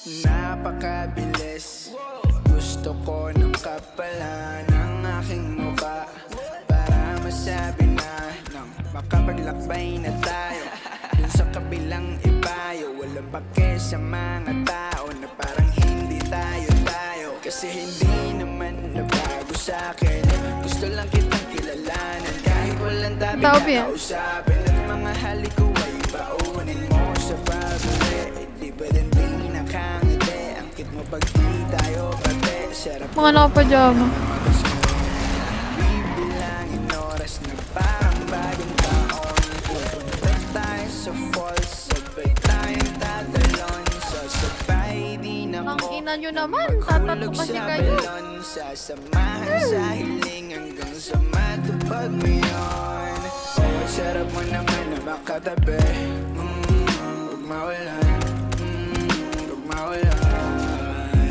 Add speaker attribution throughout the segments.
Speaker 1: Napakabilis. Gusto ko ng kapalan ng aking mukha para masabi na nang makapaglakbay na tayo dun sa kabilang ibayo. Walang pake sa mga tao na parang hindi tayo. Kasi hindi naman nabago sa'kin. Gusto lang kitang kilalanan kahit walang tabi na kausapin. At mga halik ko ay baunin mo sa pabili. Di ba din pinakangiti ang kit mo pag di tayo pati. Sarap
Speaker 2: Mga naka-pajama.
Speaker 1: bibilangin oras na parang bagong taon. Pupunta tayo sa falls, sabay tayong tatalon. Sasabay di na
Speaker 2: Ang
Speaker 1: ko
Speaker 2: ina nyo naman, tatatlo kasi kayo.
Speaker 1: sasamahan sa hiling hanggang sa matupag mo yun. Oh, sarap mo naman na makatabi. Huwag mawalan, huwag mawalan.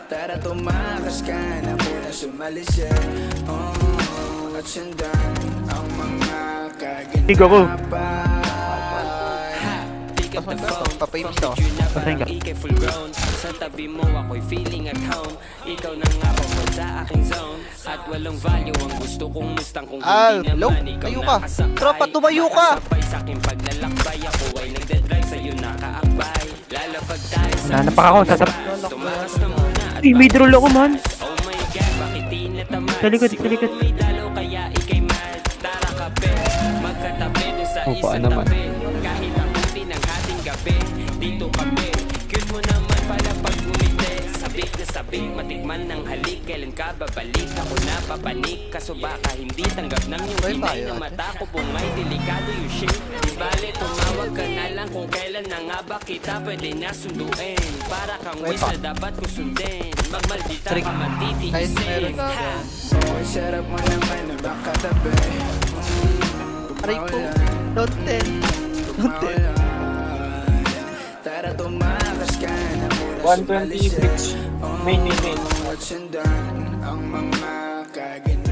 Speaker 1: Tara tumakas ka na muna sumalis at sundan ang mga kaginapan.
Speaker 3: Papayos to.
Speaker 4: Pasahin ka.
Speaker 5: Full grown sa tabi mo ako'y feeling at home. Ikaw na nga pagod sa aking zone. At walang value ang gusto kong mustang kung hindi
Speaker 3: Hello?
Speaker 5: naman ikaw
Speaker 3: Tayo ka.
Speaker 5: nakasakay.
Speaker 3: Tropa, tumayo ka.
Speaker 5: Nakasabay sa aking paglalakbay. Ako ay nagdadrive sa'yo nakaakbay. Lalapag tayo sa
Speaker 4: Nanapa ako sa
Speaker 5: tumakas na muna at
Speaker 4: Uy, may droll ako man.
Speaker 5: oh my God, bakit di natamad?
Speaker 4: Sa likod, sa
Speaker 5: Siguro
Speaker 4: likod.
Speaker 5: may dalaw kaya ikay mad. Tara kape, magkatabi dun sa
Speaker 4: Opa,
Speaker 5: isang
Speaker 4: naman.
Speaker 5: tabi. Kahit ang huli ng hating gabi, dito kami. Cute mo naman pala pag ngumiti. Sabik na sabik, matikman ng halik. Kailan ka babalik? Ako napapanik. Kaso baka hindi tanggap ng iyong
Speaker 3: Bye,
Speaker 5: inay
Speaker 3: bye,
Speaker 5: na
Speaker 3: ate.
Speaker 5: mata ko pong may delikado yung shit. Di bale, tumawag ka na lang kung kailan na nga ba kita pwede na sunduin. Para kang
Speaker 3: Bye,
Speaker 5: wish
Speaker 3: pa.
Speaker 5: na dapat ko sundin. Magmaldita ka
Speaker 3: Kahit
Speaker 5: matitiisin.
Speaker 3: meron
Speaker 5: Ha?
Speaker 1: Oh, sarap mo naman na makatabi.
Speaker 3: Aray ko. Don't tell. Don't tell.
Speaker 1: Tara tumakas ka na muna
Speaker 4: 120 bricks. Main.
Speaker 1: at sundan ang mga kaginapan.